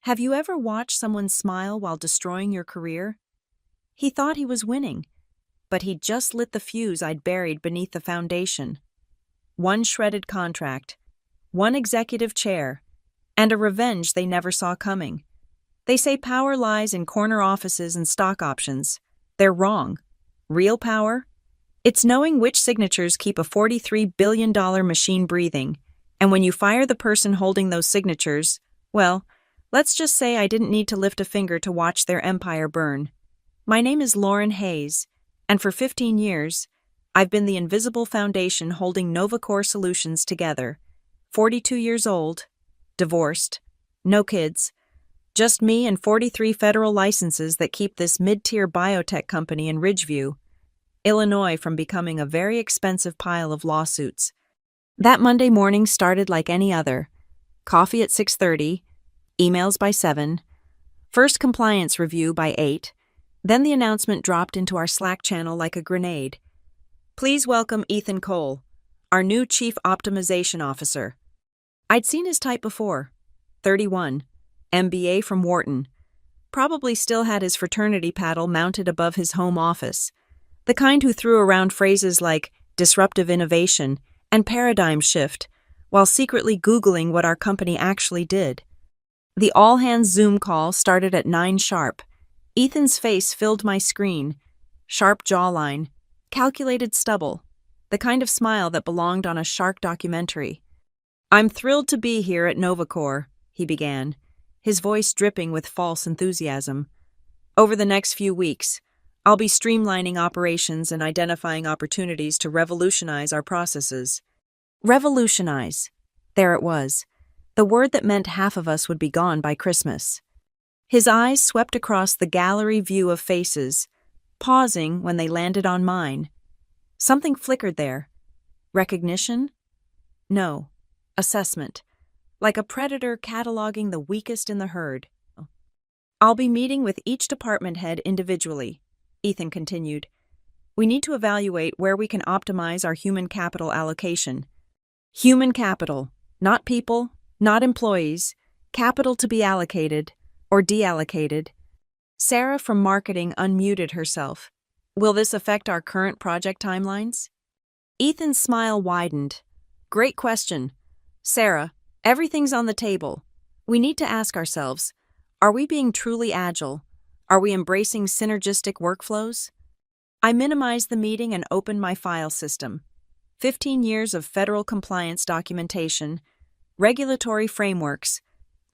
Have you ever watched someone smile while destroying your career? He thought he was winning, but he'd just lit the fuse I'd buried beneath the foundation. One shredded contract, one executive chair, and a revenge they never saw coming. They say power lies in corner offices and stock options. They're wrong. Real power? It's knowing which signatures keep a $43 billion machine breathing, and when you fire the person holding those signatures, well, let's just say I didn't need to lift a finger to watch their empire burn. My name is Lauren Hayes, and for 15 years, I've been the invisible foundation holding NovaCore Solutions together. 42 years old, divorced, no kids, just me and 43 federal licenses that keep this mid-tier biotech company in Ridgeview, Illinois, from becoming a very expensive pile of lawsuits. That Monday morning started like any other. Coffee at 6:30, emails by 7, first compliance review by 8, then the announcement dropped into our Slack channel like a grenade. Please welcome Ethan Cole, our new Chief Optimization Officer. I'd seen his type before, 31, MBA from Wharton. Probably still had his fraternity paddle mounted above his home office, the kind who threw around phrases like disruptive innovation and paradigm shift while secretly Googling what our company actually did. The all-hands Zoom call started at 9 sharp. Ethan's face filled my screen, sharp jawline, calculated stubble, the kind of smile that belonged on a shark documentary. I'm thrilled to be here at NovaCore, he began, his voice dripping with false enthusiasm. Over the next few weeks, I'll be streamlining operations and identifying opportunities to revolutionize our processes. Revolutionize. There it was, the word that meant half of us would be gone by Christmas. His eyes swept across the gallery view of faces, pausing when they landed on mine. Something flickered there. Recognition? No. Assessment. Like a predator cataloging the weakest in the herd. I'll be meeting with each department head individually, Ethan continued. We need to evaluate where we can optimize our human capital allocation. Human capital, not people, not employees, capital to be allocated or deallocated. Sarah from marketing unmuted herself. Will this affect our current project timelines? Ethan's smile widened. Great question. Sarah, everything's on the table. We need to ask ourselves, are we being truly agile? Are we embracing synergistic workflows? I minimized the meeting and opened my file system. 15 years of federal compliance documentation, regulatory frameworks,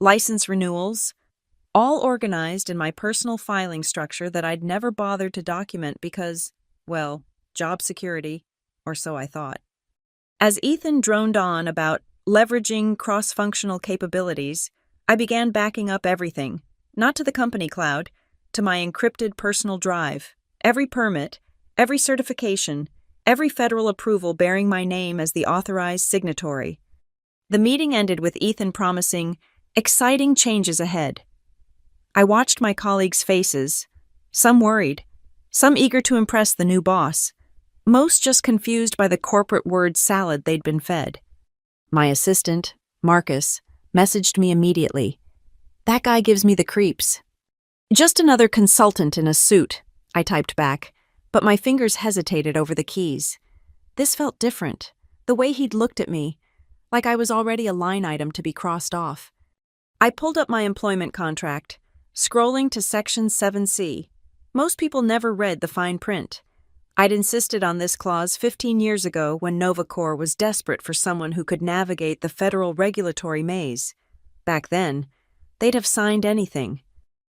license renewals, all organized in my personal filing structure that I'd never bothered to document because, well, job security, or so I thought. As Ethan droned on about leveraging cross-functional capabilities, I began backing up everything, not to the company cloud, to my encrypted personal drive. Every permit, every certification, every federal approval bearing my name as the authorized signatory. The meeting ended with Ethan promising exciting changes ahead. I watched my colleagues' faces, some worried, some eager to impress the new boss, most just confused by the corporate word salad they'd been fed. My assistant, Marcus, messaged me immediately. That guy gives me the creeps. Just another consultant in a suit, I typed back, but my fingers hesitated over the keys. This felt different, the way he'd looked at me, like I was already a line item to be crossed off. I pulled up my employment contract, scrolling to Section 7C. Most people never read the fine print. I'd insisted on this clause 15 years ago when NovaCore was desperate for someone who could navigate the federal regulatory maze. Back then, they'd have signed anything.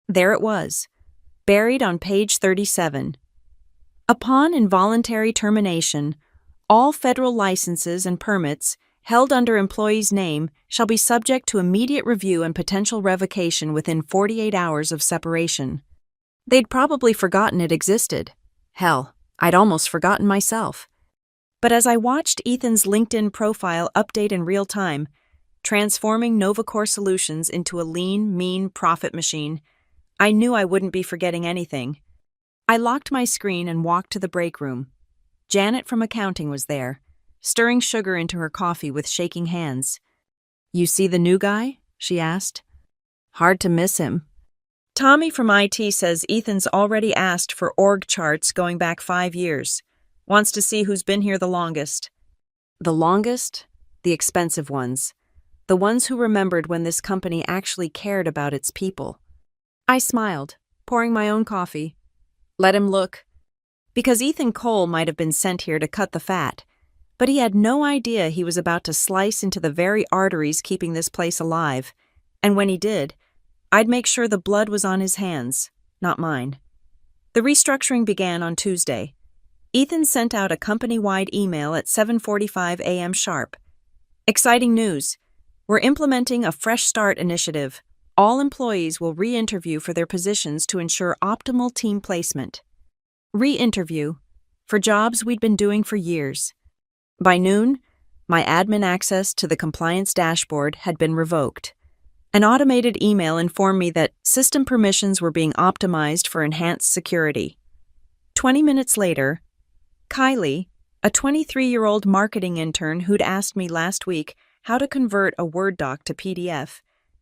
There it was, buried on page 37. Upon involuntary termination, all federal licenses and permits held under employee's name shall be subject to immediate review and potential revocation within 48 hours of separation. They'd probably forgotten it existed. Hell, I'd almost forgotten myself. But as I watched Ethan's LinkedIn profile update in real time, transforming NovaCore Solutions into a lean, mean profit machine, I knew I wouldn't be forgetting anything. I locked my screen and walked to the break room. Janet from accounting was there, stirring sugar into her coffee with shaking hands. You see the new guy? She asked. Hard to miss him. Tommy from IT says Ethan's already asked for org charts going back 5 years. Wants to see who's been here the longest. The longest? The expensive ones. The ones who remembered when this company actually cared about its people. I smiled, pouring my own coffee. Let him look. Because Ethan Cole might have been sent here to cut the fat, but he had no idea he was about to slice into the very arteries keeping this place alive, and when he did, I'd make sure the blood was on his hands, not mine. The restructuring began on Tuesday. Ethan sent out a company-wide email at 7:45 a.m. sharp. Exciting news. We're implementing a Fresh Start initiative. All employees will re-interview for their positions to ensure optimal team placement. Re-interview for jobs we'd been doing for years. By noon, my admin access to the compliance dashboard had been revoked. An automated email informed me that system permissions were being optimized for enhanced security. 20 minutes later, Kylie, a 23-year-old marketing intern who'd asked me last week how to convert a Word doc to PDF,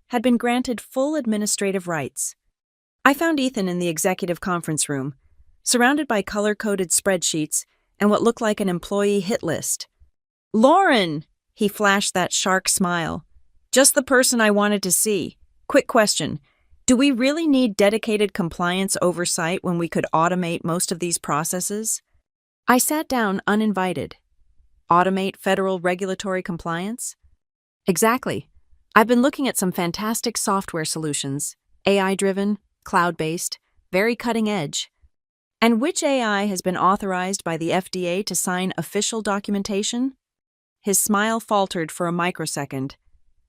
had been granted full administrative rights. I found Ethan in the executive conference room, surrounded by color-coded spreadsheets and what looked like an employee hit list. "Lauren!" He flashed that shark smile. "Just the person I wanted to see. Quick question. Do we really need dedicated compliance oversight when we could automate most of these processes?" I sat down uninvited. Automate federal regulatory compliance? Exactly. I've been looking at some fantastic software solutions, AI-driven, cloud-based, very cutting-edge. And which AI has been authorized by the FDA to sign official documentation? His smile faltered for a microsecond.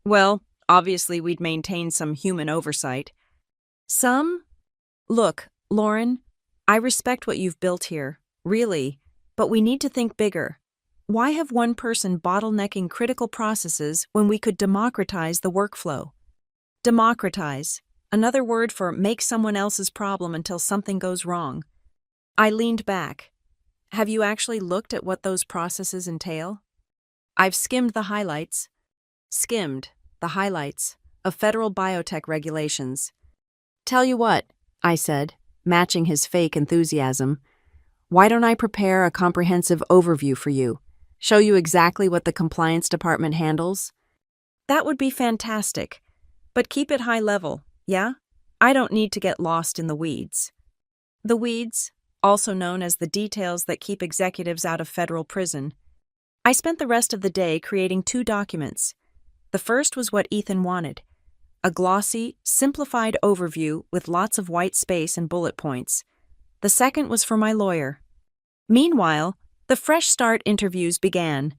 Well, obviously we'd maintain some human oversight. Some? Look, Lauren, I respect what you've built here, really, but we need to think bigger. Why have one person bottlenecking critical processes when we could democratize the workflow? Democratize, another word for make someone else's problem until something goes wrong. I leaned back. Have you actually looked at what those processes entail? I've skimmed the highlights. Of federal biotech regulations. Tell you what, I said, matching his fake enthusiasm. Why don't I prepare a comprehensive overview for you? Show you exactly what the compliance department handles? That would be fantastic. But keep it high level, yeah? I don't need to get lost in the weeds. The weeds, also known as the details that keep executives out of federal prison. I spent the rest of the day creating 2 documents. The first was what Ethan wanted. A glossy, simplified overview with lots of white space and bullet points. The second was for my lawyer. Meanwhile, the Fresh Start interviews began.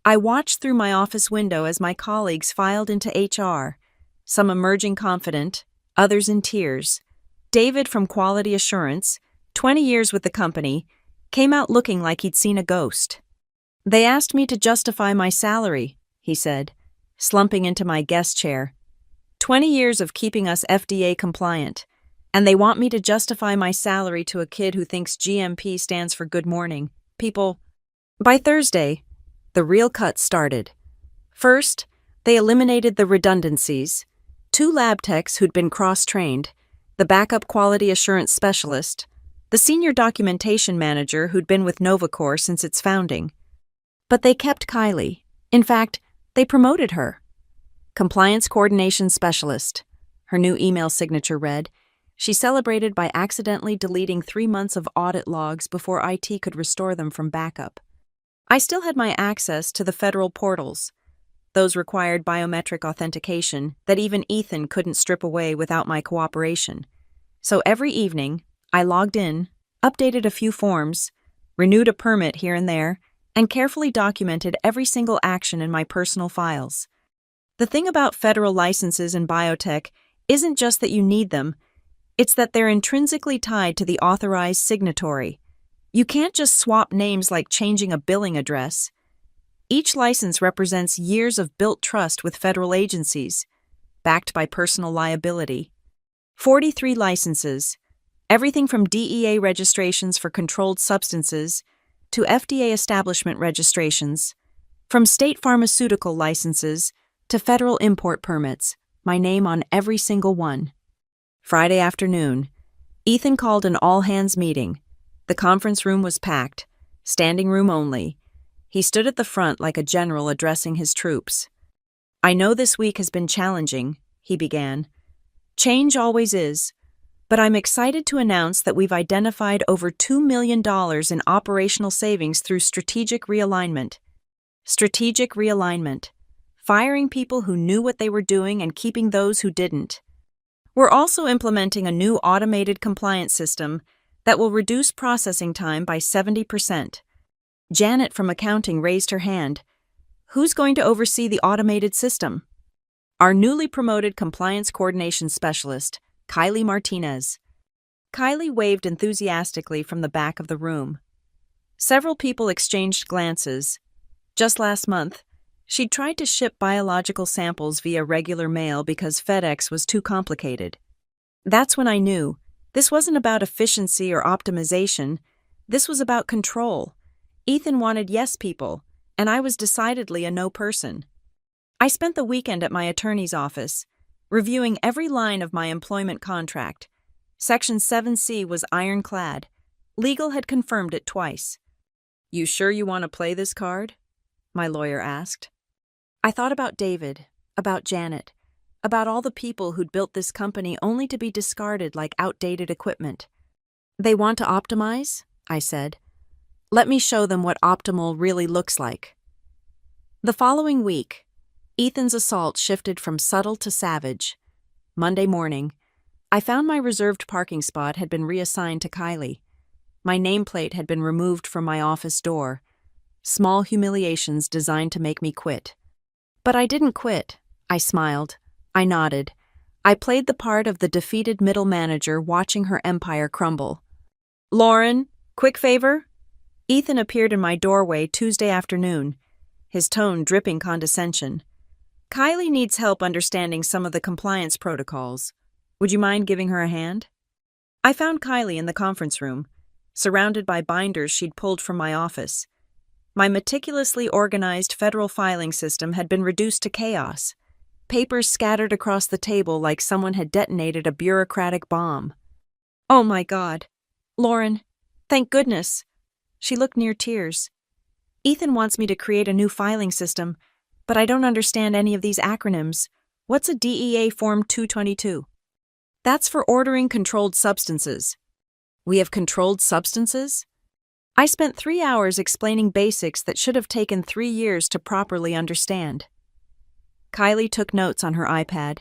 I watched through my office window as my colleagues filed into HR, some emerging confident, others in tears. David from Quality Assurance, 20 years with the company, came out looking like he'd seen a ghost. "They asked me to justify my salary," he said, slumping into my guest chair. 20 years of keeping us FDA compliant, and they want me to justify my salary to a kid who thinks GMP stands for good morning. People. By Thursday, the real cut started. First, they eliminated the redundancies. 2 lab techs who'd been cross-trained, the backup quality assurance specialist, the senior documentation manager who'd been with Novacor since its founding. But they kept Kylie. In fact, they promoted her. Compliance Coordination Specialist. Her new email signature read, she celebrated by accidentally deleting 3 months of audit logs before IT could restore them from backup. I still had my access to the federal portals. Those required biometric authentication that even Ethan couldn't strip away without my cooperation. So every evening, I logged in, updated a few forms, renewed a permit here and there, and carefully documented every single action in my personal files. The thing about federal licenses in biotech isn't just that you need them, it's that they're intrinsically tied to the authorized signatory. You can't just swap names like changing a billing address. Each license represents years of built trust with federal agencies, backed by personal liability. 43 licenses, everything from DEA registrations for controlled substances to FDA establishment registrations, from state pharmaceutical licenses to federal import permits, my name on every single one. Friday afternoon, Ethan called an all-hands meeting. The conference room was packed, standing room only. He stood at the front like a general addressing his troops. "I know this week has been challenging," he began. "Change always is. But I'm excited to announce that we've identified over $2 million in operational savings through strategic realignment. Strategic realignment. Firing people who knew what they were doing and keeping those who didn't. We're also implementing a new automated compliance system that will reduce processing time by 70%. Janet from accounting raised her hand. "Who's going to oversee the automated system?" "Our newly promoted compliance coordination specialist, Kylie Martinez." Kylie waved enthusiastically from the back of the room. Several people exchanged glances. Just last month, she'd tried to ship biological samples via regular mail because FedEx was too complicated. That's when I knew this wasn't about efficiency or optimization. This was about control. Ethan wanted yes people, and I was decidedly a no person. I spent the weekend at my attorney's office, reviewing every line of my employment contract. Section 7C was ironclad. Legal had confirmed it twice. "You sure you want to play this card?" my lawyer asked. I thought about David, about Janet, about all the people who'd built this company only to be discarded like outdated equipment. "They want to optimize?" I said. "Let me show them what optimal really looks like." The following week, Ethan's assault shifted from subtle to savage. Monday morning, I found my reserved parking spot had been reassigned to Kylie. My nameplate had been removed from my office door. Small humiliations designed to make me quit. But I didn't quit. I smiled. I nodded. I played the part of the defeated middle manager watching her empire crumble. "Lauren, quick favor?" Ethan appeared in my doorway Tuesday afternoon, his tone dripping condescension. "Kylie needs help understanding some of the compliance protocols. Would you mind giving her a hand?" I found Kylie in the conference room, surrounded by binders she'd pulled from my office. My meticulously organized federal filing system had been reduced to chaos. Papers scattered across the table like someone had detonated a bureaucratic bomb. "Oh my God. Lauren, thank goodness." She looked near tears. "Ethan wants me to create a new filing system, but I don't understand any of these acronyms. What's a DEA Form 222? "That's for ordering controlled substances." "We have controlled substances?" I spent 3 hours explaining basics that should have taken 3 years to properly understand. Kylie took notes on her iPad,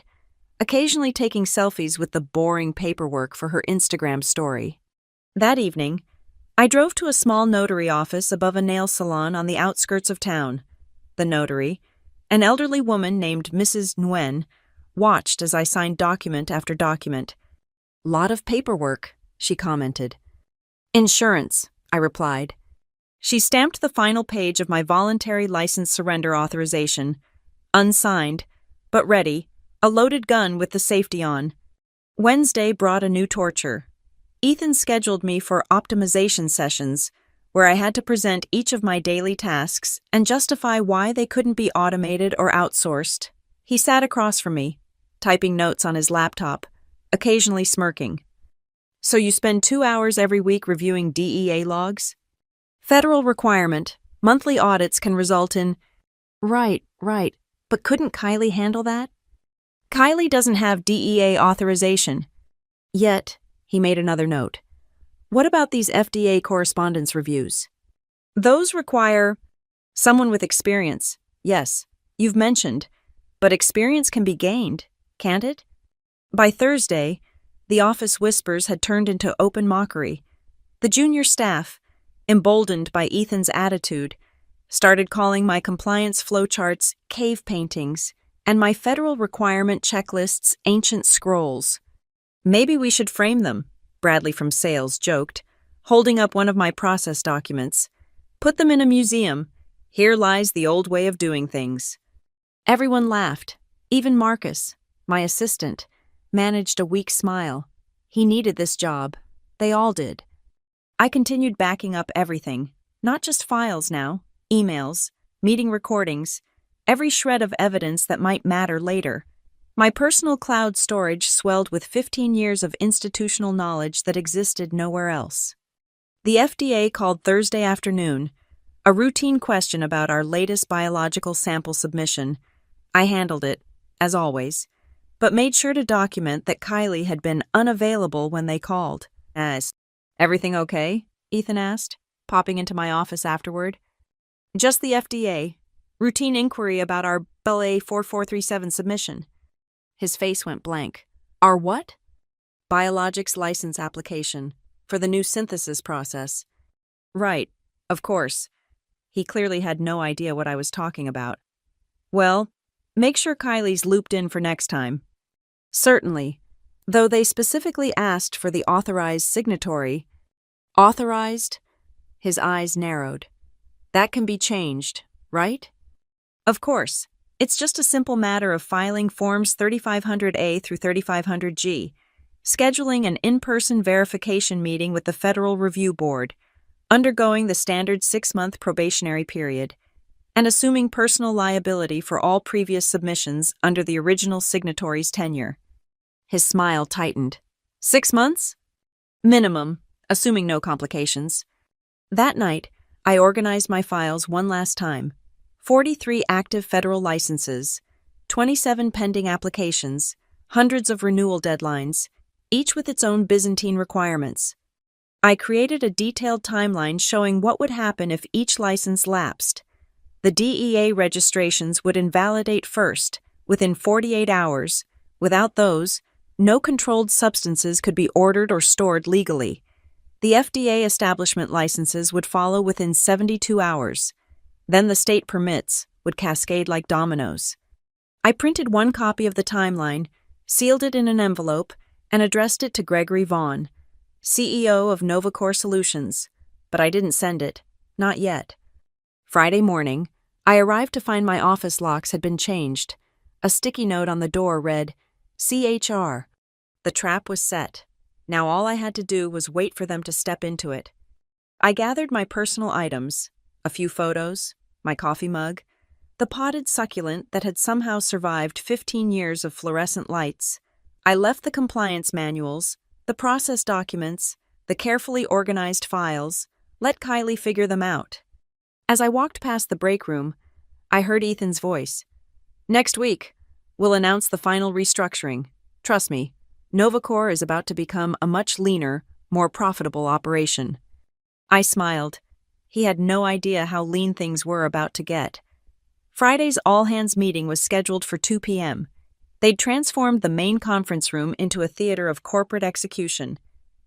occasionally taking selfies with the boring paperwork for her Instagram story. That evening, I drove to a small notary office above a nail salon on the outskirts of town. The notary, an elderly woman named Mrs. Nguyen, watched as I signed document after document. "Lot of paperwork," she commented. "Insurance," I replied. She stamped the final page of my voluntary license surrender authorization, unsigned, but ready, a loaded gun with the safety on. Wednesday brought a new torture. Ethan scheduled me for optimization sessions, where I had to present each of my daily tasks and justify why they couldn't be automated or outsourced. He sat across from me, typing notes on his laptop, occasionally smirking. "So you spend 2 hours every week reviewing DEA logs?" "Federal requirement. Monthly audits can result in—" Right. But couldn't Kylie handle that?" "Kylie doesn't have DEA authorization." "Yet," he made another note. "What about these FDA correspondence reviews?" "Those require someone with experience. Yes, you've mentioned, but experience can be gained, can't it?" By Thursday, the office whispers had turned into open mockery. The junior staff, emboldened by Ethan's attitude, started calling my compliance flowcharts cave paintings and my federal requirement checklists ancient scrolls. "Maybe we should frame them," Bradley from sales joked, holding up one of my process documents. "Put them in a museum. Here lies the old way of doing things." Everyone laughed. Even Marcus, my assistant, managed a weak smile. He needed this job. They all did. I continued backing up everything, not just files now, emails, meeting recordings, every shred of evidence that might matter later. My personal cloud storage swelled with 15 years of institutional knowledge that existed nowhere else. The FDA called Thursday afternoon. A routine question about our latest biological sample submission. I handled it, as always, but made sure to document that Kylie had been unavailable when they called. Everything okay? Ethan asked, popping into my office afterward. Just the FDA. Routine inquiry about our BLA 4437 submission. His face went blank. Our what? Biologics license application, for the new synthesis process. Right, of course. He clearly had no idea what I was talking about. Well, make sure Kylie's looped in for next time. Certainly, though they specifically asked for the authorized signatory. Authorized? His eyes narrowed. That can be changed, right? Of course. It's just a simple matter of filing Forms 3500A through 3500G, scheduling an in-person verification meeting with the Federal Review Board, undergoing the standard 6-month probationary period, and assuming personal liability for all previous submissions under the original signatory's tenure. His smile tightened. 6 months? Minimum, assuming no complications. That night, I organized my files one last time. 43 active federal licenses, 27 pending applications, hundreds of renewal deadlines, each with its own Byzantine requirements. I created a detailed timeline showing what would happen if each license lapsed. The DEA registrations would invalidate first, within 48 hours. Without those, no controlled substances could be ordered or stored legally. The FDA establishment licenses would follow within 72 hours. Then the state permits would cascade like dominoes. I printed one copy of the timeline, sealed it in an envelope, and addressed it to Gregory Vaughn, CEO of Novacor Solutions, but I didn't send it, not yet. Friday morning, I arrived to find my office locks had been changed. A sticky note on the door read, CHR. The trap was set. Now all I had to do was wait for them to step into it. I gathered my personal items, a few photos, my coffee mug, the potted succulent that had somehow survived 15 years of fluorescent lights. I left the compliance manuals, the process documents, the carefully organized files, let Kylie figure them out. As I walked past the break room, I heard Ethan's voice. Next week, we'll announce the final restructuring. Trust me, Novacor is about to become a much leaner, more profitable operation. I smiled. He had no idea how lean things were about to get. Friday's all-hands meeting was scheduled for 2 p.m. They'd transformed the main conference room into a theater of corporate execution,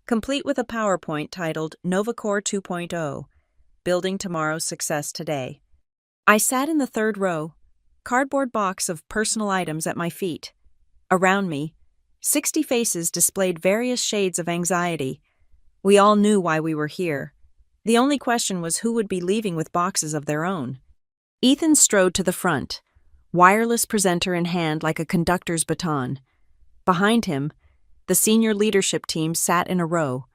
complete with a PowerPoint titled Novacor 2.0, Building Tomorrow's Success Today. I sat in the third row, cardboard box of personal items at my feet. Around me, 60 faces displayed various shades of anxiety. We all knew why we were here. The only question was who would be leaving with boxes of their own. Ethan strode to the front, wireless presenter in hand like a conductor's baton. Behind him, the senior leadership team sat in a row.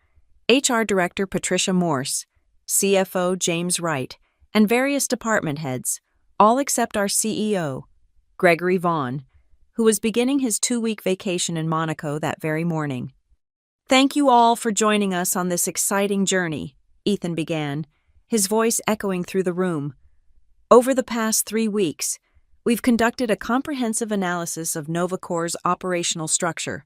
HR Director Patricia Morse, CFO James Wright, and various department heads, all except our CEO, Gregory Vaughn, who was beginning his 2-week vacation in Monaco that very morning. Thank you all for joining us on this exciting journey, Ethan began, his voice echoing through the room. Over the past 3 weeks, we've conducted a comprehensive analysis of Novacor's operational structure.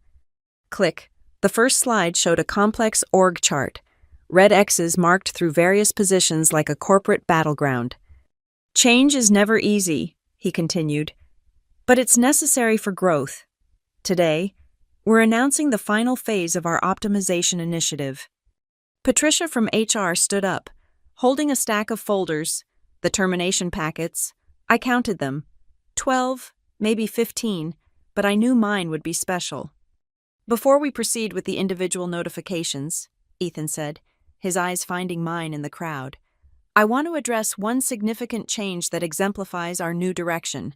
Click. The first slide showed a complex org chart, red X's marked through various positions like a corporate battleground. Change is never easy, he continued, but it's necessary for growth. Today, we're announcing the final phase of our optimization initiative. Patricia from HR stood up, holding a stack of folders, the termination packets. I counted them. 12, maybe 15, but I knew mine would be special. Before we proceed with the individual notifications, Ethan said, his eyes finding mine in the crowd, I want to address one significant change that exemplifies our new direction.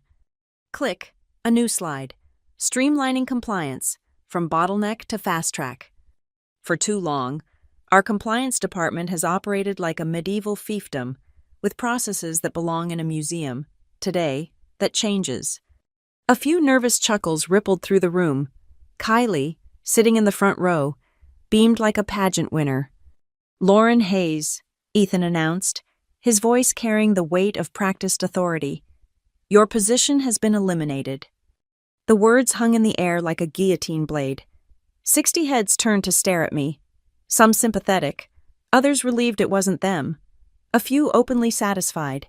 Click. A new slide. Streamlining compliance, from bottleneck to fast track. For too long, our compliance department has operated like a medieval fiefdom, with processes that belong in a museum. Today, that changes. A few nervous chuckles rippled through the room. Kylie, sitting in the front row, beamed like a pageant winner. "Lauren Hayes," Ethan announced, his voice carrying the weight of practiced authority. "Your position has been eliminated." The words hung in the air like a guillotine blade. 60 heads turned to stare at me, some sympathetic, others relieved it wasn't them, a few openly satisfied.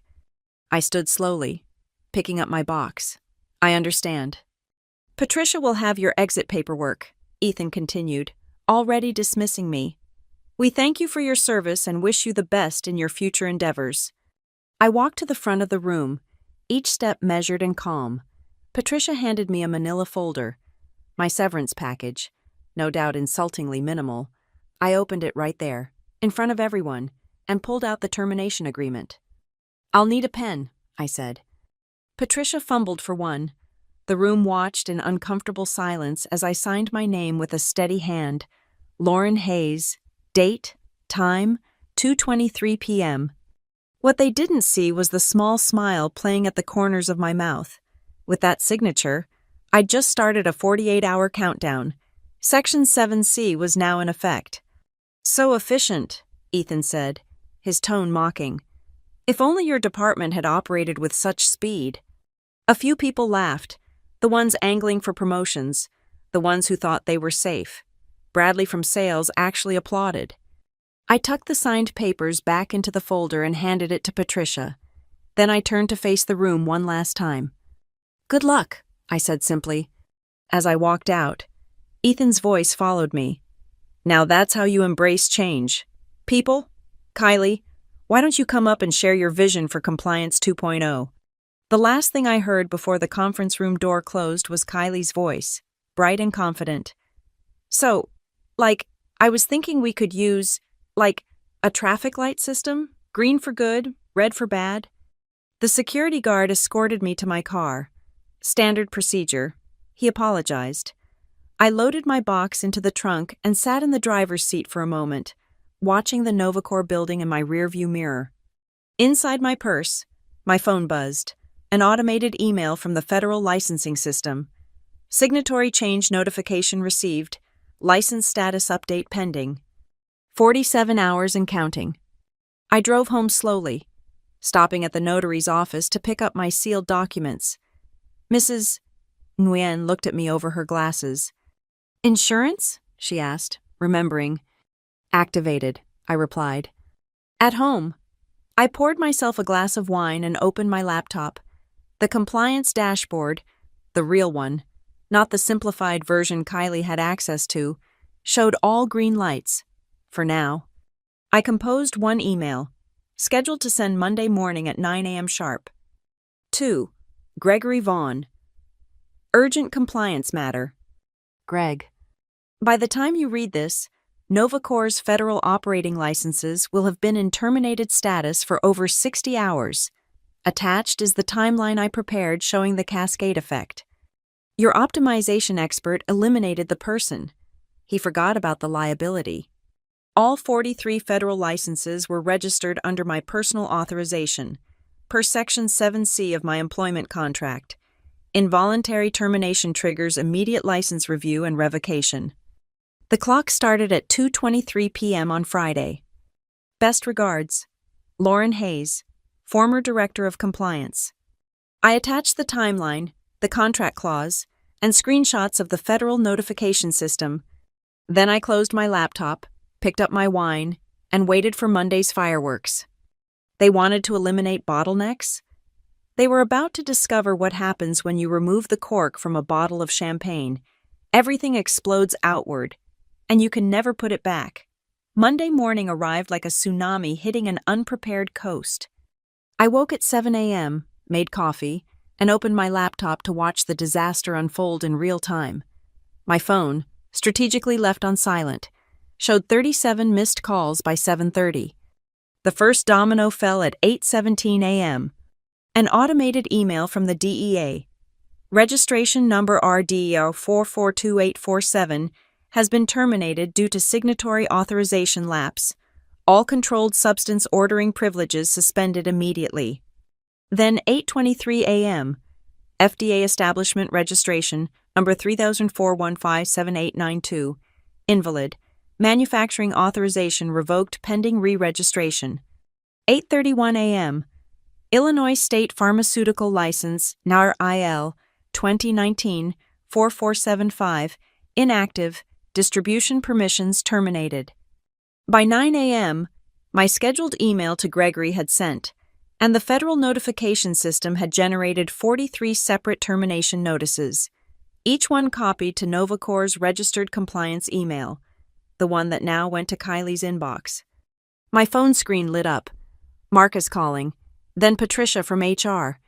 I stood slowly, picking up my box. "I understand." "Patricia will have your exit paperwork," Ethan continued, already dismissing me. "We thank you for your service and wish you the best in your future endeavors." I walked to the front of the room, each step measured and calm. Patricia handed me a manila folder, my severance package, no doubt insultingly minimal. I opened it right there, in front of everyone, and pulled out the termination agreement. "I'll need a pen," I said. Patricia fumbled for one. The room watched in uncomfortable silence as I signed my name with a steady hand. Lauren Hayes. Date, time, 2:23 p.m. What they didn't see was the small smile playing at the corners of my mouth. With that signature, I'd just started a 48-hour countdown. Section 7C was now in effect. "So efficient," Ethan said, his tone mocking. "If only your department had operated with such speed." A few people laughed, the ones angling for promotions, the ones who thought they were safe. Bradley from sales actually applauded. I tucked the signed papers back into the folder and handed it to Patricia. Then I turned to face the room one last time. "Good luck," I said simply. As I walked out, Ethan's voice followed me. "Now that's how you embrace change. People, Kylie, why don't you come up and share your vision for Compliance 2.0? The last thing I heard before the conference room door closed was Kylie's voice, bright and confident. "So, I was thinking we could use, a traffic light system, green for good, red for bad." The security guard escorted me to my car. Standard procedure. He apologized. I loaded my box into the trunk and sat in the driver's seat for a moment, watching the Novacor building in my rearview mirror. Inside my purse, my phone buzzed. An automated email from the Federal Licensing System. Signatory change notification received. License status update pending. 47 hours and counting. I drove home slowly, stopping at the notary's office to pick up my sealed documents. Mrs. Nguyen looked at me over her glasses. "Insurance?" she asked, remembering. "Activated," I replied. At home, I poured myself a glass of wine and opened my laptop. The compliance dashboard, the real one, not the simplified version Kylie had access to, showed all green lights, for now. I composed one email, scheduled to send Monday morning at 9 a.m. sharp. 2. Gregory Vaughn. Urgent compliance matter. Greg. By the time you read this, Novacor's federal operating licenses will have been in terminated status for over 60 hours. Attached is the timeline I prepared showing the cascade effect. Your optimization expert eliminated the person. He forgot about the liability. All 43 federal licenses were registered under my personal authorization, per Section 7C of my employment contract. Involuntary termination triggers immediate license review and revocation. The clock started at 2:23 p.m. on Friday. Best regards, Lauren Hayes, former Director of Compliance. I attached the timeline, the contract clause, and screenshots of the federal notification system. Then I closed my laptop, picked up my wine, and waited for Monday's fireworks. They wanted to eliminate bottlenecks? They were about to discover what happens when you remove the cork from a bottle of champagne. Everything explodes outward, and you can never put it back. Monday morning arrived like a tsunami hitting an unprepared coast. I woke at 7 a.m., made coffee, and opened my laptop to watch the disaster unfold in real time. My phone, strategically left on silent, showed 37 missed calls by 7:30. The first domino fell at 8:17 a.m. An automated email from the DEA. Registration number RDEO 442847 has been terminated due to signatory authorization lapse. All controlled substance ordering privileges suspended immediately. Then 8:23 a.m. FDA Establishment Registration, number 3004157892. Invalid. Manufacturing authorization revoked pending re-registration. 8:31 a.m. Illinois State Pharmaceutical License, NAR-IL, 2019-4475, inactive, distribution permissions terminated. By 9 a.m., my scheduled email to Gregory had sent, and the federal notification system had generated 43 separate termination notices, each one copied to Novacore's registered compliance email, the one that now went to Kylie's inbox. My phone screen lit up. Marcus calling, then Patricia from HR,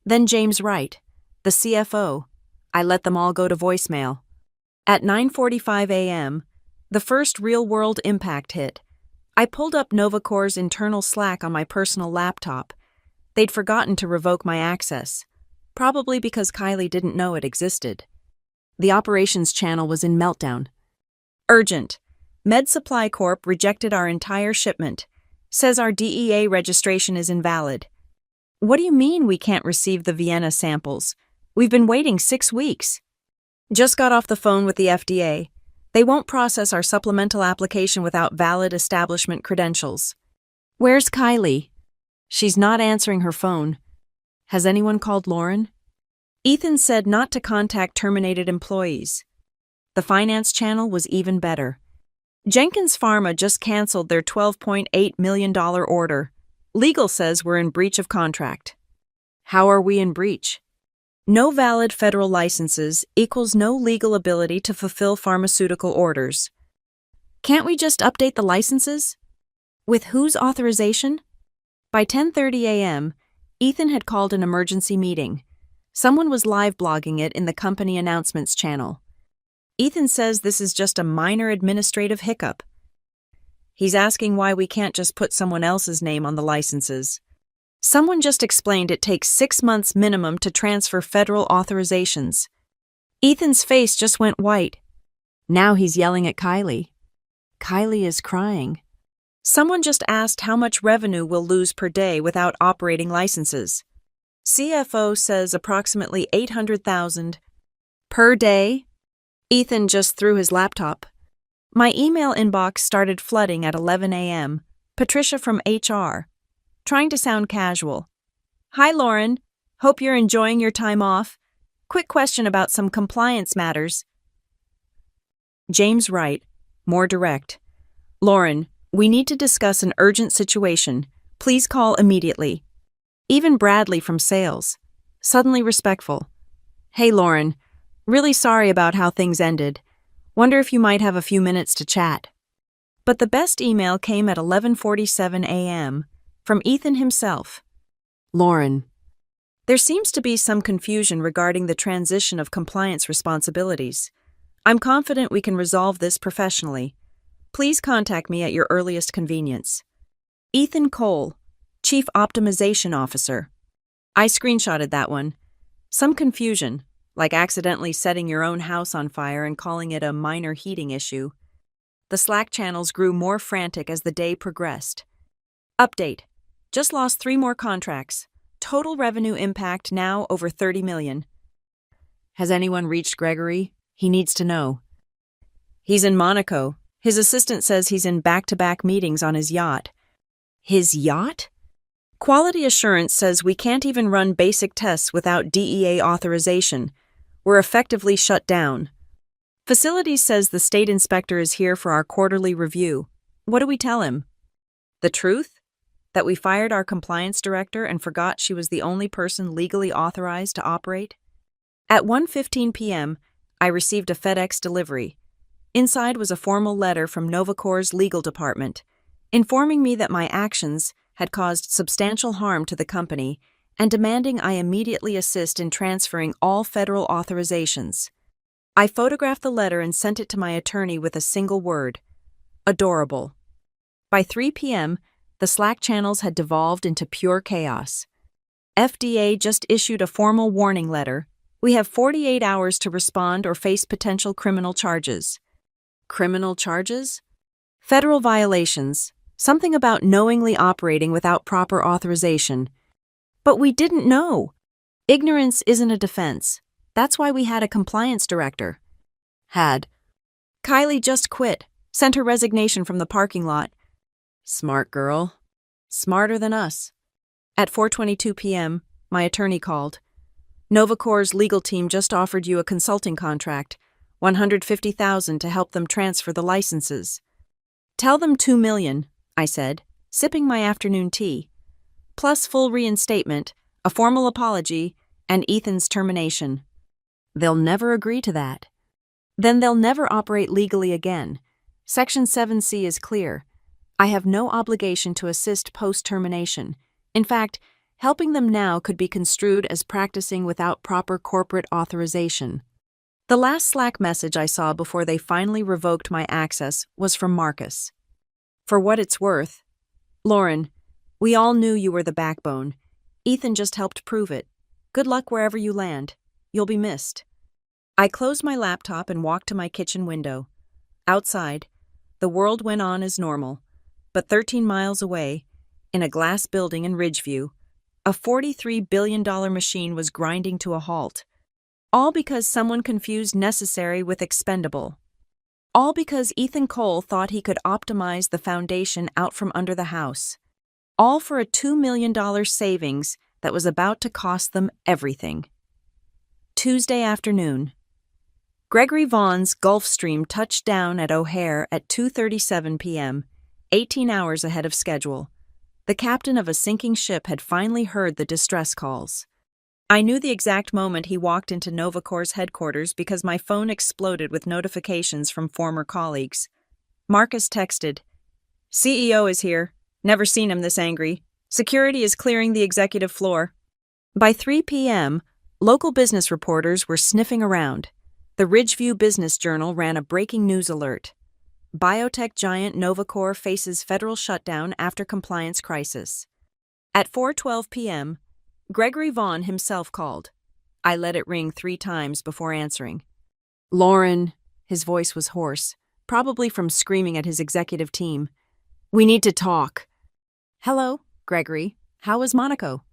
then James Wright, the CFO. I let them all go to voicemail. At 9:45 a.m., the first real-world impact hit. I pulled up Novacore's internal Slack on my personal laptop. They'd forgotten to revoke my access, probably because Kylie didn't know it existed. The operations channel was in meltdown. Urgent. Med Supply Corp rejected our entire shipment. Says our DEA registration is invalid. What do you mean we can't receive the Vienna samples? We've been waiting 6 weeks. Just got off the phone with the FDA. They won't process our supplemental application without valid establishment credentials. Where's Kylie? She's not answering her phone. Has anyone called Lauren? Ethan said not to contact terminated employees. The finance channel was even better. Jenkins Pharma just canceled their $12.8 million order. Legal says we're in breach of contract. How are we in breach? No valid federal licenses equals no legal ability to fulfill pharmaceutical orders. Can't we just update the licenses? With whose authorization? By 10:30 a.m., Ethan had called an emergency meeting. Someone was live blogging it in the company announcements channel. Ethan says this is just a minor administrative hiccup. He's asking why we can't just put someone else's name on the licenses. Someone just explained it takes 6 months minimum to transfer federal authorizations. Ethan's face just went white. Now he's yelling at Kylie. Kylie is crying. Someone just asked how much revenue we'll lose per day without operating licenses. CFO says approximately $800,000 per day. Ethan just threw his laptop. My email inbox started flooding at 11 a.m. Patricia from HR, trying to sound casual. Hi, Lauren. Hope you're enjoying your time off. Quick question about some compliance matters. James Wright, more direct. Lauren, we need to discuss an urgent situation. Please call immediately. Even Bradley from sales, suddenly respectful. Hey, Lauren. Really sorry about how things ended. Wonder if you might have a few minutes to chat. But the best email came at 11:47 a.m. from Ethan himself. Lauren. There seems to be some confusion regarding the transition of compliance responsibilities. I'm confident we can resolve this professionally. Please contact me at your earliest convenience. Ethan Cole, Chief Optimization Officer. I screenshotted that one. Some confusion, like accidentally setting your own house on fire and calling it a minor heating issue. The Slack channels grew more frantic as the day progressed. Update. Just lost 3 more contracts. Total revenue impact now over $30 million. Has anyone reached Gregory? He needs to know. He's in Monaco. His assistant says he's in back-to-back meetings on his yacht. His yacht? Quality assurance says we can't even run basic tests without DEA authorization. We're effectively shut down. Facilities says the state inspector is here for our quarterly review. What do we tell him? The truth? That we fired our compliance director and forgot she was the only person legally authorized to operate? At 1:15 p.m., I received a FedEx delivery. Inside was a formal letter from Novacore's legal department, informing me that my actions had caused substantial harm to the company and demanding I immediately assist in transferring all federal authorizations. I photographed the letter and sent it to my attorney with a single word: adorable. By 3 p.m., the Slack channels had devolved into pure chaos. FDA just issued a formal warning letter. We have 48 hours to respond or face potential criminal charges. Criminal charges? Federal violations. Something about knowingly operating without proper authorization. But we didn't know. Ignorance isn't a defense. That's why we had a compliance director. Had. Kylie just quit, sent her resignation from the parking lot. Smart girl. Smarter than us. At 4:22 p.m., my attorney called. Novacore's legal team just offered you a consulting contract, $150,000 to help them transfer the licenses. Tell them $2 million, I said, sipping my afternoon tea, plus full reinstatement, a formal apology, and Ethan's termination. They'll never agree to that. Then they'll never operate legally again. Section 7C is clear. I have no obligation to assist post-termination. In fact, helping them now could be construed as practicing without proper corporate authorization. The last Slack message I saw before they finally revoked my access was from Marcus. For what it's worth, Lauren, we all knew you were the backbone. Ethan just helped prove it. Good luck wherever you land. You'll be missed. I closed my laptop and walked to my kitchen window. Outside, the world went on as normal, but 13 miles away, in a glass building in Ridgeview, a $43 billion machine was grinding to a halt. All because someone confused necessary with expendable. All because Ethan Cole thought he could optimize the foundation out from under the house. All for a $2 million savings that was about to cost them everything. Tuesday afternoon. Gregory Vaughn's Gulfstream touched down at O'Hare at 2:37 p.m., 18 hours ahead of schedule. The captain of a sinking ship had finally heard the distress calls. I knew the exact moment he walked into Novacore's headquarters because my phone exploded with notifications from former colleagues. Marcus texted, "CEO is here. Never seen him this angry. Security is clearing the executive floor." By 3 p.m., local business reporters were sniffing around. The Ridgeview Business Journal ran a breaking news alert. Biotech giant Novacore faces federal shutdown after compliance crisis. At 4:12 p.m., Gregory Vaughn himself called. I let it ring 3 times before answering. "Lauren," his voice was hoarse, probably from screaming at his executive team. "We need to talk." "Hello, Gregory. How is Monaco?"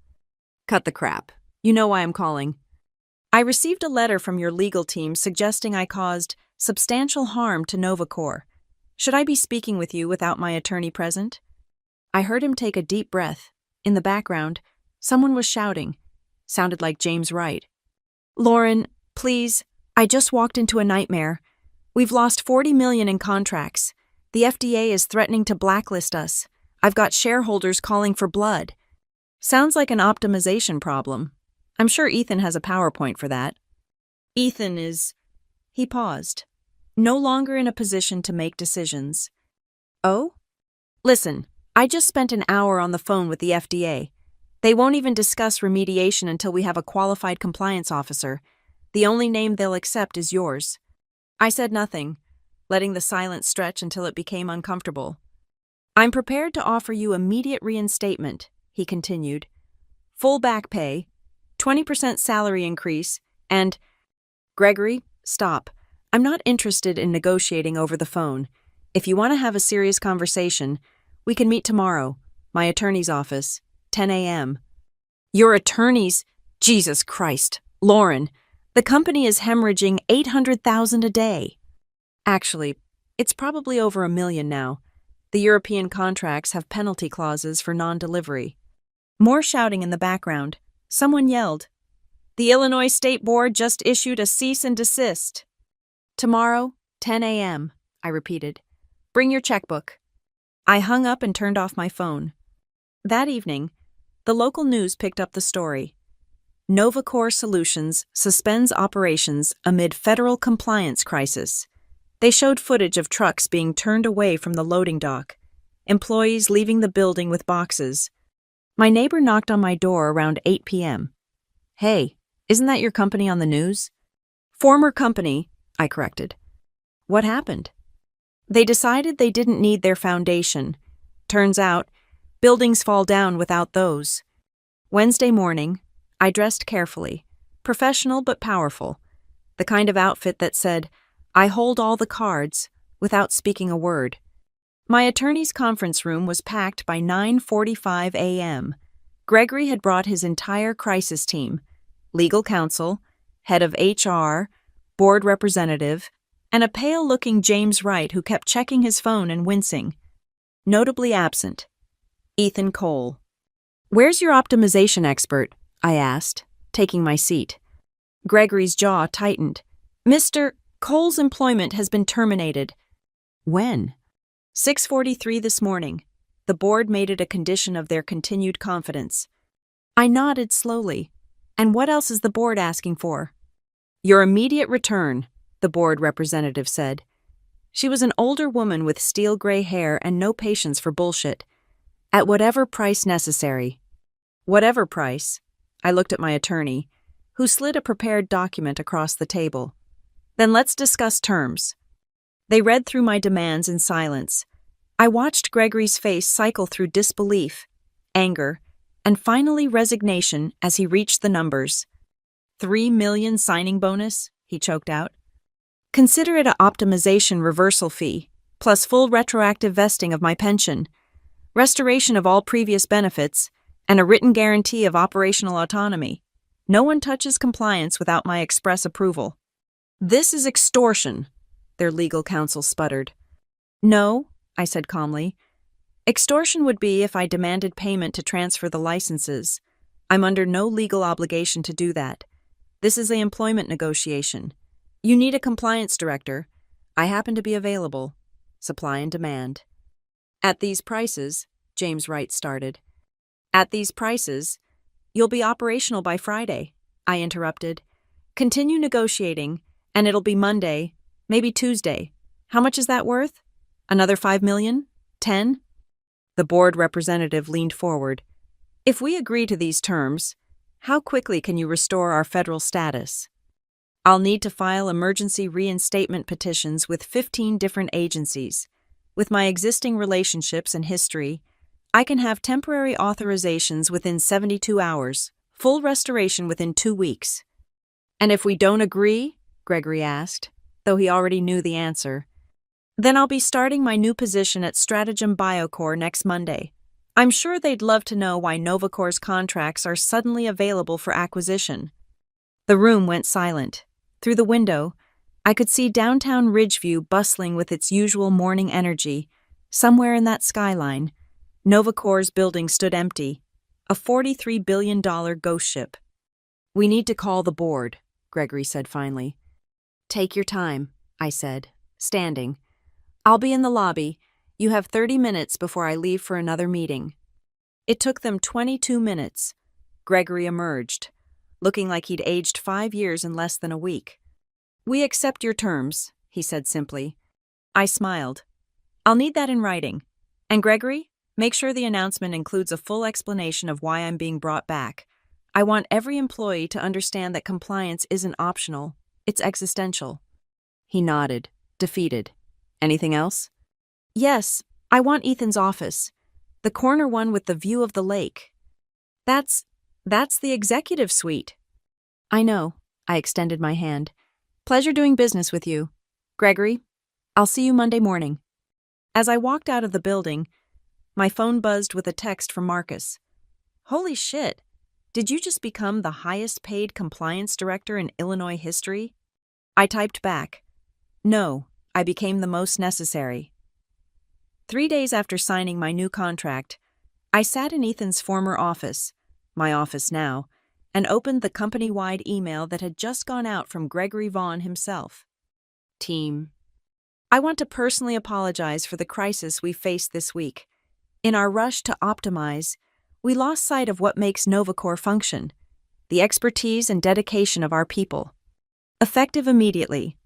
"Cut the crap. You know why I'm calling. I received a letter from your legal team suggesting I caused substantial harm to Novacore. Should I be speaking with you without my attorney present?" I heard him take a deep breath. In the background, someone was shouting. Sounded like James Wright. "Lauren, please, I just walked into a nightmare. We've lost $40 million in contracts. The FDA is threatening to blacklist us. I've got shareholders calling for blood. Sounds like an optimization problem. I'm sure Ethan has a PowerPoint for that." Ethan is... He paused. No longer in a position to make decisions. "Oh? Listen, I just spent an hour on the phone with the FDA. They won't even discuss remediation until we have a qualified compliance officer. The only name they'll accept is yours." I said nothing, letting the silence stretch until it became uncomfortable. "I'm prepared to offer you immediate reinstatement," he continued. "Full back pay, 20% salary increase, and..." "Gregory, stop. I'm not interested in negotiating over the phone. If you want to have a serious conversation, we can meet tomorrow, my attorney's office, 10 a.m. "Your attorney's? Jesus Christ. Lauren, the company is hemorrhaging $800,000 a day. Actually, it's probably over $1 million now. The European contracts have penalty clauses for non-delivery." More shouting in the background. Someone yelled, "The Illinois State Board just issued a cease and desist." "Tomorrow, 10 a.m., I repeated. "Bring your checkbook." I hung up and turned off my phone. That evening, the local news picked up the story. Novacore Solutions suspends operations amid federal compliance crisis. They showed footage of trucks being turned away from the loading dock, employees leaving the building with boxes. My neighbor knocked on my door around 8 p.m. "Hey, isn't that your company on the news?" "Former company," I corrected. "What happened?" "They decided they didn't need their foundation. Turns out, buildings fall down without those." Wednesday morning, I dressed carefully, professional but powerful, the kind of outfit that said, "I hold all the cards," without speaking a word. My attorney's conference room was packed by 9:45 a.m. Gregory had brought his entire crisis team, legal counsel, head of HR, board representative, and a pale-looking James Wright who kept checking his phone and wincing. Notably absent, Ethan Cole. "Where's your optimization expert?" I asked, taking my seat. Gregory's jaw tightened. "Mr. Cole's employment has been terminated." "When?" "6:43 this morning. The board made it a condition of their continued confidence." I nodded slowly. "And what else is the board asking for?" "Your immediate return," the board representative said. She was an older woman with steel gray hair and no patience for bullshit. "At whatever price necessary." "Whatever price?" I looked at my attorney, who slid a prepared document across the table. "Then let's discuss terms." They read through my demands in silence. I watched Gregory's face cycle through disbelief, anger, and finally resignation as he reached the numbers. "3 million signing bonus," he choked out. "Consider it a optimization reversal fee, plus full retroactive vesting of my pension, restoration of all previous benefits, and a written guarantee of operational autonomy. No one touches compliance without my express approval." "This is extortion," their legal counsel sputtered. "No," I said calmly. "Extortion would be if I demanded payment to transfer the licenses. I'm under no legal obligation to do that. This is an employment negotiation. You need a compliance director. I happen to be available. Supply and demand." "At these prices," James Wright started. "At these prices, you'll be operational by Friday," I interrupted. "Continue negotiating, and it'll be Monday, maybe Tuesday. How much is that worth? Another 5 million? 10? The board representative leaned forward. "If we agree to these terms, how quickly can you restore our federal status?" "I'll need to file emergency reinstatement petitions with 15 different agencies. With my existing relationships and history, I can have temporary authorizations within 72 hours, full restoration within 2 weeks. "And if we don't agree?" Gregory asked, though he already knew the answer. "Then I'll be starting my new position at Stratagem Biocore next Monday. I'm sure they'd love to know why Novacore's contracts are suddenly available for acquisition." The room went silent. Through the window, I could see downtown Ridgeview bustling with its usual morning energy. Somewhere in that skyline, Novacore's building stood empty, a $43 billion ghost ship. "We need to call the board," Gregory said finally. "Take your time," I said, standing. "I'll be in the lobby. You have 30 minutes before I leave for another meeting." It took them 22 minutes. Gregory emerged, looking like he'd aged 5 years in less than a week. "We accept your terms," he said simply. I smiled. "I'll need that in writing. And Gregory, make sure the announcement includes a full explanation of why I'm being brought back. I want every employee to understand that compliance isn't optional, it's existential." He nodded, defeated. "Anything else?" "Yes, I want Ethan's office. The corner one with the view of the lake." That's the executive suite." "I know," I extended my hand. "Pleasure doing business with you. Gregory, I'll see you Monday morning." As I walked out of the building, my phone buzzed with a text from Marcus. "Holy shit, did you just become the highest paid compliance director in Illinois history?" I typed back, "No, I became the most necessary." 3 days after signing my new contract, I sat in Ethan's former office, my office now, and opened the company-wide email that had just gone out from Gregory Vaughn himself. "Team, I want to personally apologize for the crisis we faced this week. In our rush to optimize, we lost sight of what makes Novacore function, the expertise and dedication of our people. Effective immediately,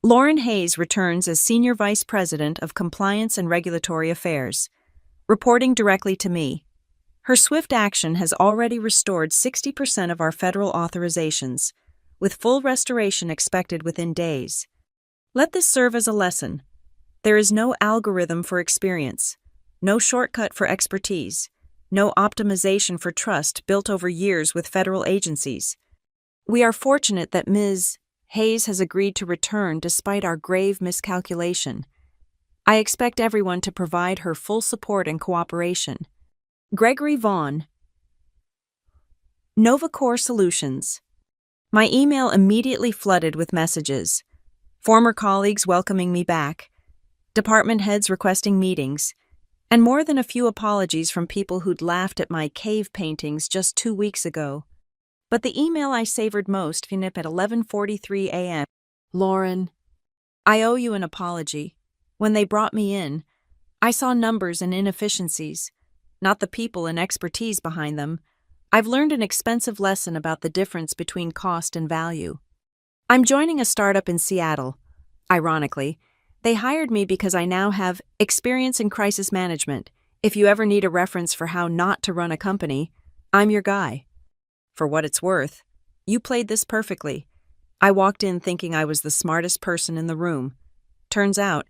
Lauren Hayes returns as Senior Vice President of Compliance and Regulatory Affairs, reporting directly to me. Her swift action has already restored 60% of our federal authorizations, with full restoration expected within days. Let this serve as a lesson. There is no algorithm for experience, no shortcut for expertise, no optimization for trust built over years with federal agencies. We are fortunate that Ms. Hayes has agreed to return despite our grave miscalculation. I expect everyone to provide her full support and cooperation. Gregory Vaughn, Novacore Solutions. My email immediately flooded with messages. Former colleagues welcoming me back, department heads requesting meetings, and more than a few apologies from people who'd laughed at my cave paintings just 2 weeks ago. But the email I savored most finished at 11:43 a.m. Lauren, I owe you an apology. When they brought me in, I saw numbers and inefficiencies, not the people and expertise behind them. I've learned an expensive lesson about the difference between cost and value. I'm joining a startup in Seattle. Ironically, they hired me because I now have experience in crisis management. If you ever need a reference for how not to run a company, I'm your guy. For what it's worth, you played this perfectly. I walked in thinking I was the smartest person in the room. Turns out,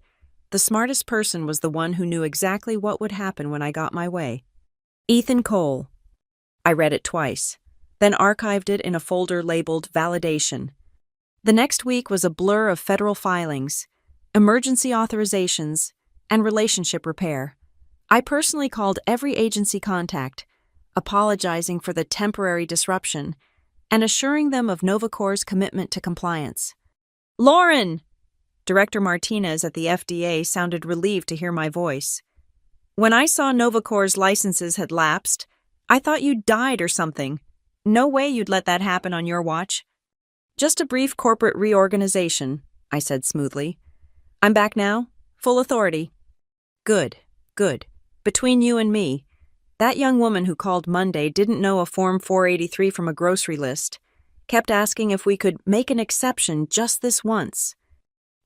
the smartest person was the one who knew exactly what would happen when I got my way. Ethan Cole. I read it twice, then archived it in a folder labeled Validation. The next week was a blur of federal filings, emergency authorizations, and relationship repair. I personally called every agency contact, apologizing for the temporary disruption and assuring them of Novacor's commitment to compliance. Lauren! Director Martinez at the FDA sounded relieved to hear my voice. When I saw Novacor's licenses had lapsed, I thought you'd died or something. No way you'd let that happen on your watch. Just a brief corporate reorganization, I said smoothly. I'm back now, full authority. Good. Between you and me, that young woman who called Monday didn't know a Form 483 from a grocery list, kept asking if we could make an exception just this once.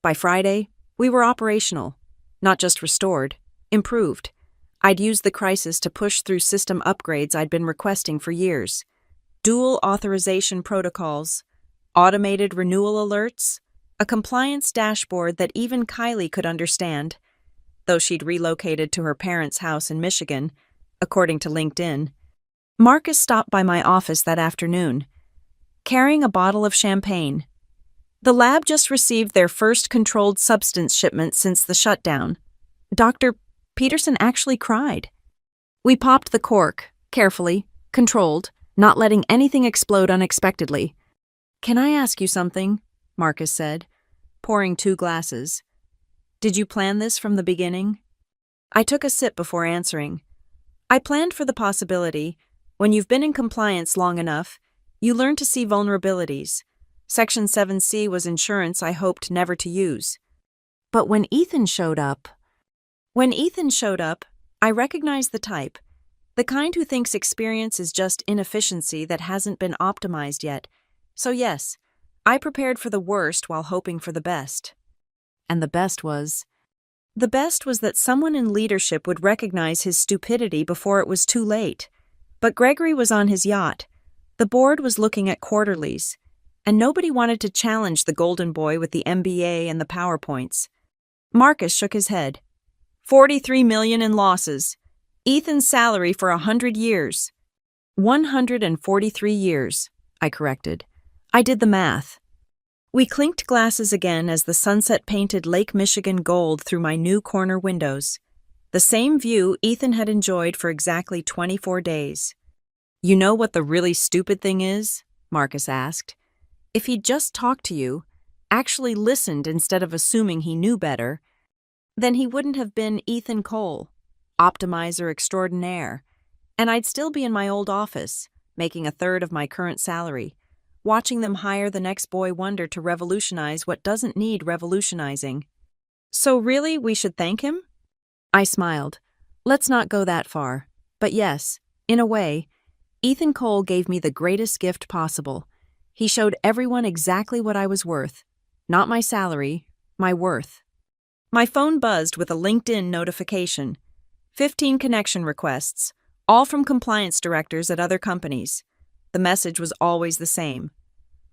By Friday, we were operational, not just restored, improved. I'd used the crisis to push through system upgrades I'd been requesting for years. Dual authorization protocols, automated renewal alerts, a compliance dashboard that even Kylie could understand, though she'd relocated to her parents' house in Michigan, according to LinkedIn. Marcus stopped by my office that afternoon, carrying a bottle of champagne. The lab just received their first controlled substance shipment since the shutdown. Dr. Peterson actually cried. We popped the cork, carefully, controlled, not letting anything explode unexpectedly. Can I ask you something? Marcus said, pouring 2 glasses. Did you plan this from the beginning? I took a sip before answering. I planned for the possibility, when you've been in compliance long enough, you learn to see vulnerabilities. Section 7C was insurance I hoped never to use. But when Ethan showed up, I recognized the type. The kind who thinks experience is just inefficiency that hasn't been optimized yet. So yes, I prepared for the worst while hoping for the best. And the best was that someone in leadership would recognize his stupidity before it was too late. But Gregory was on his yacht. The board was looking at quarterlies, and nobody wanted to challenge the golden boy with the MBA and the PowerPoints. Marcus shook his head. 43 million in losses. Ethan's salary for 100 years. 143 years, I corrected. I did the math. We clinked glasses again as the sunset painted Lake Michigan gold through my new corner windows. The same view Ethan had enjoyed for exactly 24 days. You know what the really stupid thing is? Marcus asked. If he'd just talked to you, actually listened instead of assuming he knew better, then he wouldn't have been Ethan Cole, optimizer extraordinaire, and I'd still be in my old office, making 1/3 of my current salary, watching them hire the next boy wonder to revolutionize what doesn't need revolutionizing. So really, we should thank him? I smiled. Let's not go that far. But yes, in a way, Ethan Cole gave me the greatest gift possible. He showed everyone exactly what I was worth. Not my salary, my worth. My phone buzzed with a LinkedIn notification. 15 connection requests, all from compliance directors at other companies. The message was always the same.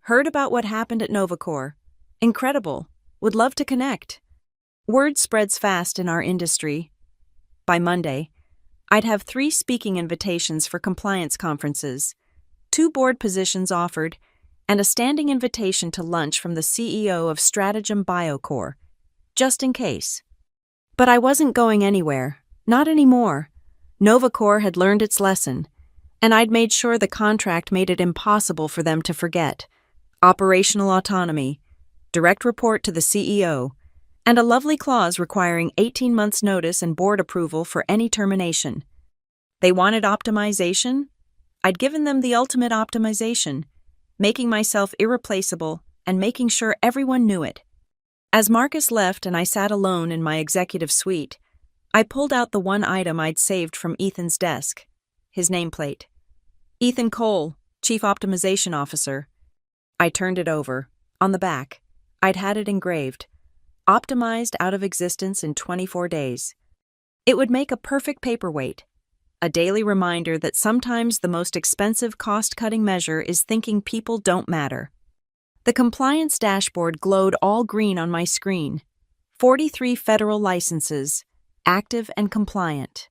Heard about what happened at Novacor. Incredible. Would love to connect. Word spreads fast in our industry. By Monday, I'd have 3 speaking invitations for compliance conferences, 2 board positions offered, and a standing invitation to lunch from the CEO of Stratagem Biocore, just in case. But I wasn't going anywhere, not anymore. Novacor had learned its lesson, and I'd made sure the contract made it impossible for them to forget. operational autonomy, direct report to the CEO, and a lovely clause requiring 18 months' notice and board approval for any termination. They wanted optimization? I'd given them the ultimate optimization, making myself irreplaceable and making sure everyone knew it. As Marcus left and I sat alone in my executive suite, I pulled out the one item I'd saved from Ethan's desk, his nameplate. Ethan Cole, Chief Optimization Officer. I turned it over. On the back, I'd had it engraved. Optimized out of existence in 24 days. It would make a perfect paperweight. A daily reminder that sometimes the most expensive cost-cutting measure is thinking people don't matter. The compliance dashboard glowed all green on my screen. 43 federal licenses, active and compliant.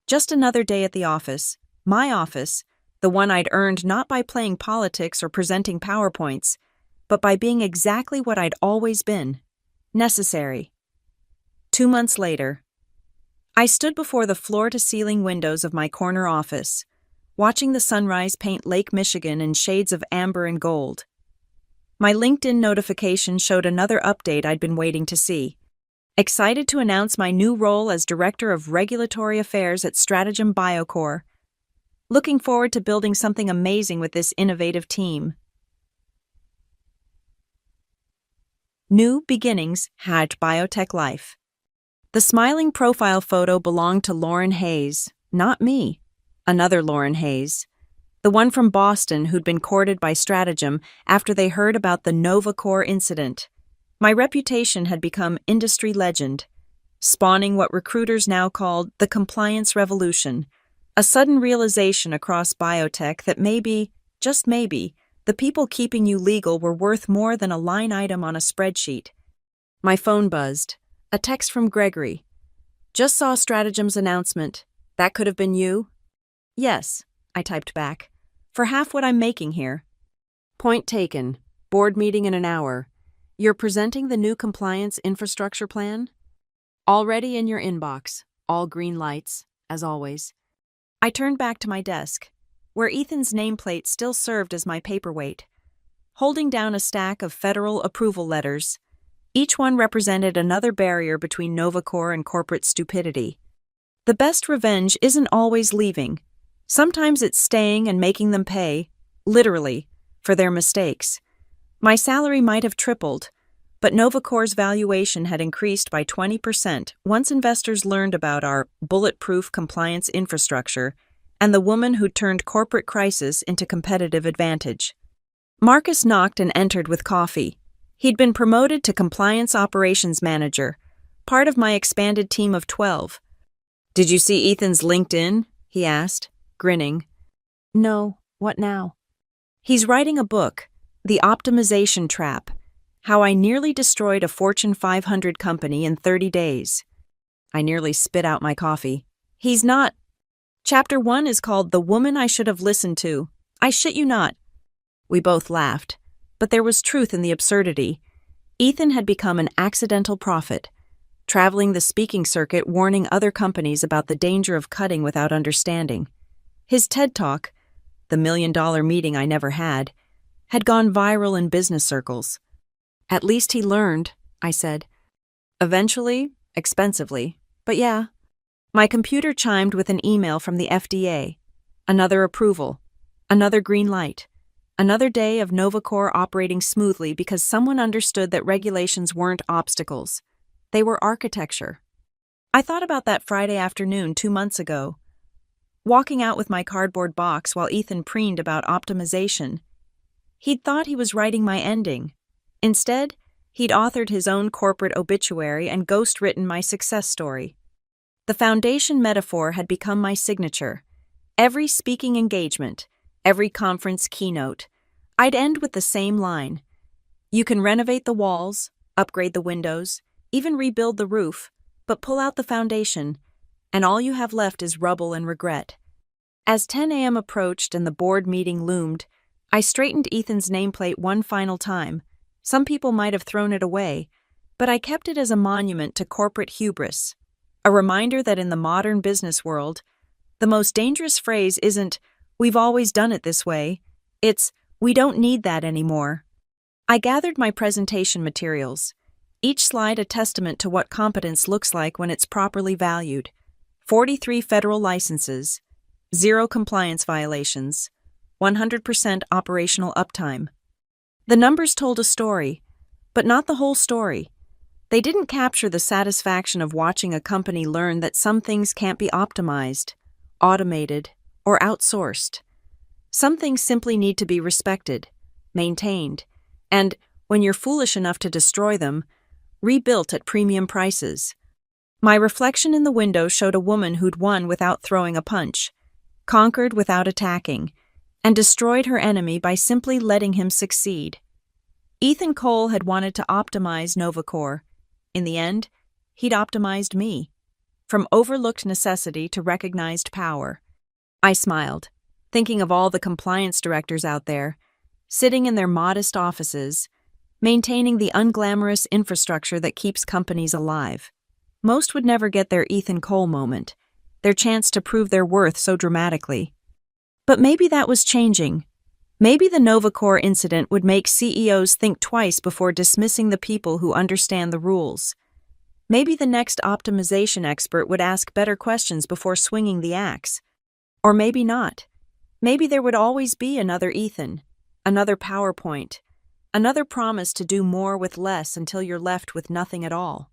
Just another day at the office, my office, the one I'd earned not by playing politics or presenting PowerPoints, but by being exactly what I'd always been, necessary. 2 months later, I stood before the floor-to-ceiling windows of my corner office, watching the sunrise paint Lake Michigan in shades of amber and gold. My LinkedIn notification showed another update I'd been waiting to see. Excited to announce my new role as Director of Regulatory Affairs at Stratagem Biocore. Looking forward to building something amazing with this innovative team. New beginnings had biotech life. The smiling profile photo belonged to Lauren Hayes, not me, another Lauren Hayes. The one from Boston who'd been courted by Stratagem after they heard about the NovaCore incident. My reputation had become industry legend, spawning what recruiters now called the compliance revolution, a sudden realization across biotech that maybe, just maybe, the people keeping you legal were worth more than a line item on a spreadsheet. My phone buzzed. A text from Gregory. Just saw Stratagem's announcement. That could have been you? Yes, I typed back. For half what I'm making here. Point taken. Board meeting in an hour. You're presenting the new compliance infrastructure plan? Already in your inbox. All green lights, as always. I turned back to my desk, where Ethan's nameplate still served as my paperweight, holding down a stack of federal approval letters. Each one represented another barrier between NovaCore and corporate stupidity. The best revenge isn't always leaving. Sometimes it's staying and making them pay, literally, for their mistakes. My salary might have tripled, but NovaCore's valuation had increased by 20% once investors learned about our bulletproof compliance infrastructure and the woman who turned corporate crisis into competitive advantage. Marcus knocked and entered with coffee. He'd been promoted to Compliance Operations Manager, part of my expanded team of 12. "Did you see Ethan's LinkedIn?" he asked, grinning. "No, what now?" "He's writing a book, The Optimization Trap, How I Nearly Destroyed a Fortune 500 Company in 30 Days. I nearly spit out my coffee. "He's not. Chapter 1 is called The Woman I Should Have Listened to. I shit you not." We both laughed, but there was truth in the absurdity. Ethan had become an accidental prophet, traveling the speaking circuit warning other companies about the danger of cutting without understanding. His TED Talk, the $1 million meeting I never had gone viral in business circles. "At least he learned," I said. "Eventually, expensively, but yeah." My computer chimed with an email from the FDA. Another approval. Another green light. Another day of NovaCore operating smoothly because someone understood that regulations weren't obstacles. They were architecture. I thought about that Friday afternoon 2 months ago, walking out with my cardboard box while Ethan preened about optimization. He'd thought he was writing my ending. Instead, he'd authored his own corporate obituary and ghost-written my success story. The foundation metaphor had become my signature. Every speaking engagement, every conference keynote, I'd end with the same line. "You can renovate the walls, upgrade the windows, even rebuild the roof, but pull out the foundation, and all you have left is rubble and regret." As 10 a.m. approached and the board meeting loomed, I straightened Ethan's nameplate one final time. Some people might have thrown it away, but I kept it as a monument to corporate hubris, a reminder that in the modern business world, the most dangerous phrase isn't, "We've always done it this way," it's, "We don't need that anymore." I gathered my presentation materials, each slide a testament to what competence looks like when it's properly valued. 43 federal licenses, 0 compliance violations, 100% operational uptime. The numbers told a story, but not the whole story. They didn't capture the satisfaction of watching a company learn that some things can't be optimized, automated, or outsourced. Some things simply need to be respected, maintained, and, when you're foolish enough to destroy them, rebuilt at premium prices. My reflection in the window showed a woman who'd won without throwing a punch, conquered without attacking, and destroyed her enemy by simply letting him succeed. Ethan Cole had wanted to optimize NovaCore. In the end, he'd optimized me, from overlooked necessity to recognized power. I smiled, thinking of all the compliance directors out there, sitting in their modest offices, maintaining the unglamorous infrastructure that keeps companies alive. Most would never get their Ethan Cole moment, their chance to prove their worth so dramatically. But maybe that was changing. Maybe the NovaCore incident would make CEOs think twice before dismissing the people who understand the rules. Maybe the next optimization expert would ask better questions before swinging the axe. Or maybe not. Maybe there would always be another Ethan, another PowerPoint, another promise to do more with less until you're left with nothing at all.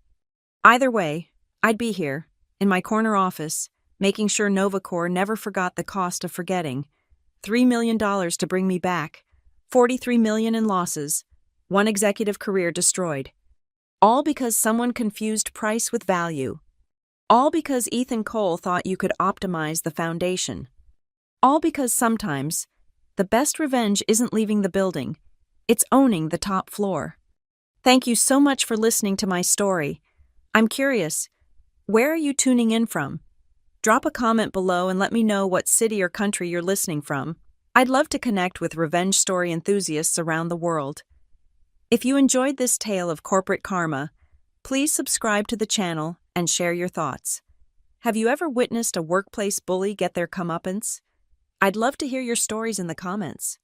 Either way, I'd be here, in my corner office, making sure NovaCore never forgot the cost of forgetting. $3 million to bring me back, $43 million in losses, one executive career destroyed. All because someone confused price with value. All because Ethan Cole thought you could optimize the foundation. All because sometimes, the best revenge isn't leaving the building, it's owning the top floor. Thank you so much for listening to my story. I'm curious, where are you tuning in from? Drop a comment below and let me know what city or country you're listening from. I'd love to connect with revenge story enthusiasts around the world. If you enjoyed this tale of corporate karma, please subscribe to the channel and share your thoughts. Have you ever witnessed a workplace bully get their comeuppance? I'd love to hear your stories in the comments.